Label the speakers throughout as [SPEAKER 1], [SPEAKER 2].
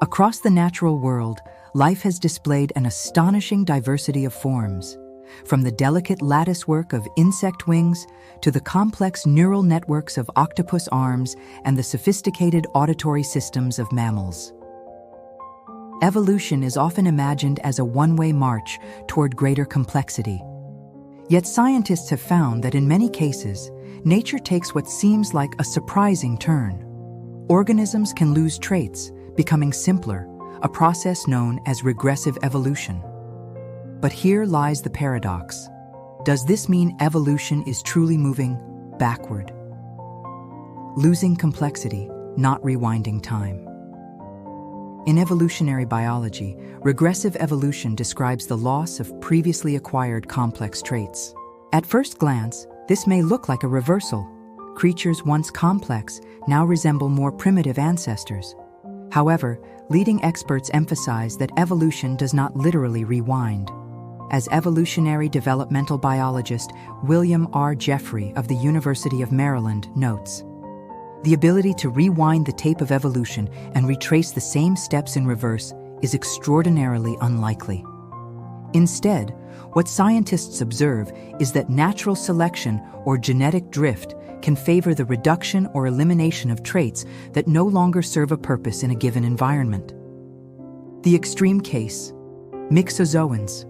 [SPEAKER 1] Across the natural world, life has displayed an astonishing diversity of forms, from the delicate latticework of insect wings to the complex neural networks of octopus arms and the sophisticated auditory systems of mammals. Evolution is often imagined as a one-way march toward greater complexity. Yet scientists have found that in many cases, nature takes what seems like a surprising turn. Organisms can lose traits, becoming simpler, a process known as regressive evolution. But here lies the paradox. Does this mean evolution is truly moving backward? Losing complexity, not rewinding time. In evolutionary biology, regressive evolution describes the loss of previously acquired complex traits. At first glance, this may look like a reversal. Creatures once complex now resemble more primitive ancestors. However, leading experts emphasize that evolution does not literally rewind. As evolutionary developmental biologist William R. Jeffrey of the University of Maryland notes, the ability to rewind the tape of evolution and retrace the same steps in reverse is extraordinarily unlikely. Instead, what scientists observe is that natural selection or genetic drift can favor the reduction or elimination of traits that no longer serve a purpose in a given environment. The extreme case, mixozoans.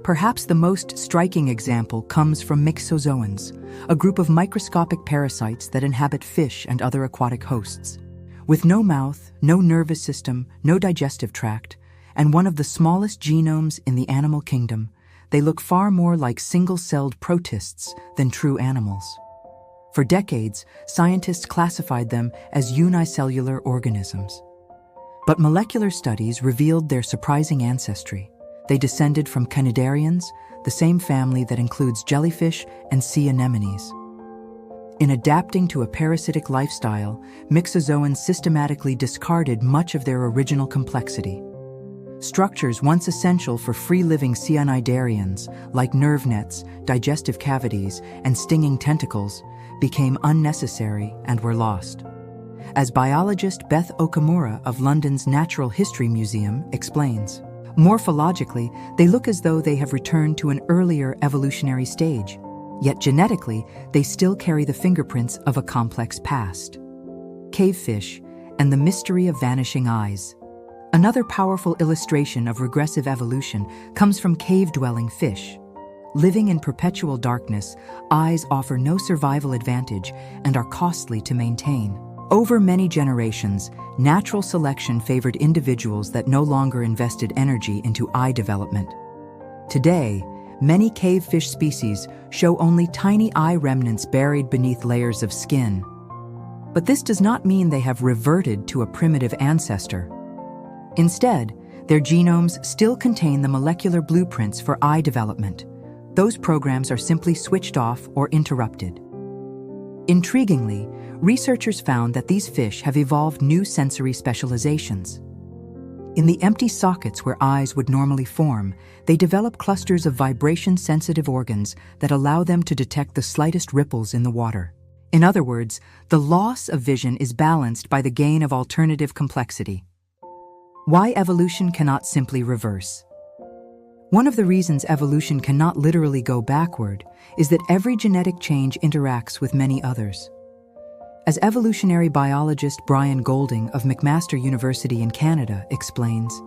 [SPEAKER 1] Perhaps the most striking example comes from mixozoans, a group of microscopic parasites that inhabit fish and other aquatic hosts. With no mouth, no nervous system, no digestive tract, and one of the smallest genomes in the animal kingdom, they look far more like single-celled protists than true animals. For decades, scientists classified them as unicellular organisms. But molecular studies revealed their surprising ancestry. They descended from cnidarians, the same family that includes jellyfish and sea anemones. In adapting to a parasitic lifestyle, mixozoans systematically discarded much of their original complexity. Structures once essential for free-living cyanidarians, like nerve nets, digestive cavities, and stinging tentacles, became unnecessary and were lost. As biologist Beth Okamura of London's Natural History Museum explains, morphologically, they look as though they have returned to an earlier evolutionary stage, yet genetically, they still carry the fingerprints of a complex past. Cavefish and the mystery of vanishing eyes. Another powerful illustration of regressive evolution comes from cave-dwelling fish. Living in perpetual darkness, eyes offer no survival advantage and are costly to maintain. Over many generations, natural selection favored individuals that no longer invested energy into eye development. Today, many cavefish species show only tiny eye remnants buried beneath layers of skin. But this does not mean they have reverted to a primitive ancestor. Instead, their genomes still contain the molecular blueprints for eye development. Those programs are simply switched off or interrupted. Intriguingly, researchers found that these fish have evolved new sensory specializations. In the empty sockets where eyes would normally form, they develop clusters of vibration-sensitive organs that allow them to detect the slightest ripples in the water. In other words, the loss of vision is balanced by the gain of alternative complexity. Why evolution cannot simply reverse? One of the reasons evolution cannot literally go backward is that every genetic change interacts with many others. As evolutionary biologist Brian Golding of McMaster University in Canada explains,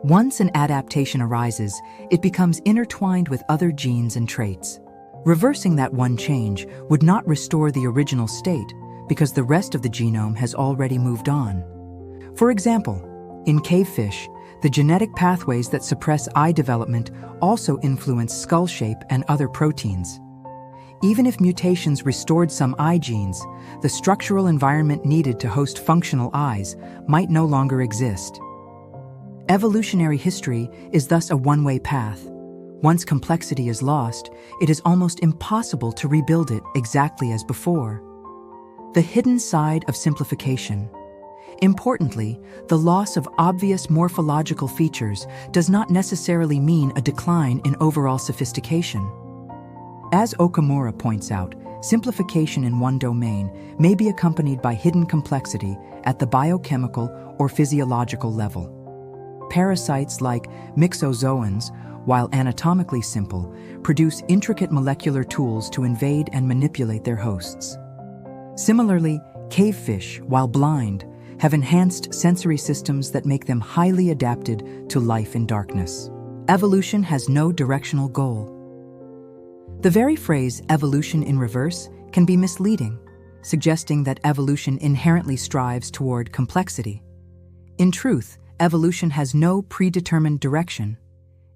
[SPEAKER 1] once an adaptation arises, it becomes intertwined with other genes and traits. Reversing that one change would not restore the original state because the rest of the genome has already moved on. For example, in cavefish, the genetic pathways that suppress eye development also influence skull shape and other proteins. Even if mutations restored some eye genes, the structural environment needed to host functional eyes might no longer exist. Evolutionary history is thus a one-way path. Once complexity is lost, it is almost impossible to rebuild it exactly as before. The hidden side of simplification. Importantly, the loss of obvious morphological features does not necessarily mean a decline in overall sophistication. As Okamura points out, simplification in one domain may be accompanied by hidden complexity at the biochemical or physiological level. Parasites like myxozoans, while anatomically simple, produce intricate molecular tools to invade and manipulate their hosts. Similarly, cavefish, while blind, have enhanced sensory systems that make them highly adapted to life in darkness. Evolution has no directional goal. The very phrase evolution in reverse can be misleading, suggesting that evolution inherently strives toward complexity. In truth, evolution has no predetermined direction.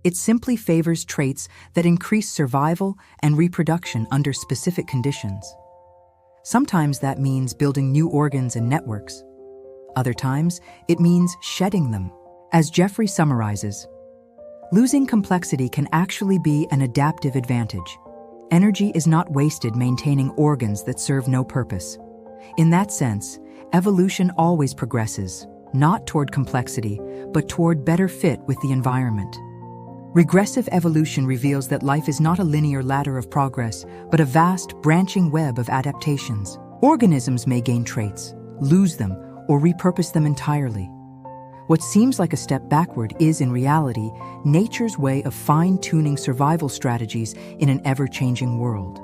[SPEAKER 1] It simply favors traits that increase survival and reproduction under specific conditions. Sometimes that means building new organs and networks. Other times, it means shedding them. As Jeffrey summarizes, losing complexity can actually be an adaptive advantage. Energy is not wasted maintaining organs that serve no purpose. In that sense, evolution always progresses, not toward complexity, but toward better fit with the environment. Regressive evolution reveals that life is not a linear ladder of progress, but a vast, branching web of adaptations. Organisms may gain traits, lose them, or repurpose them entirely. What seems like a step backward is, in reality, nature's way of fine-tuning survival strategies in an ever-changing world.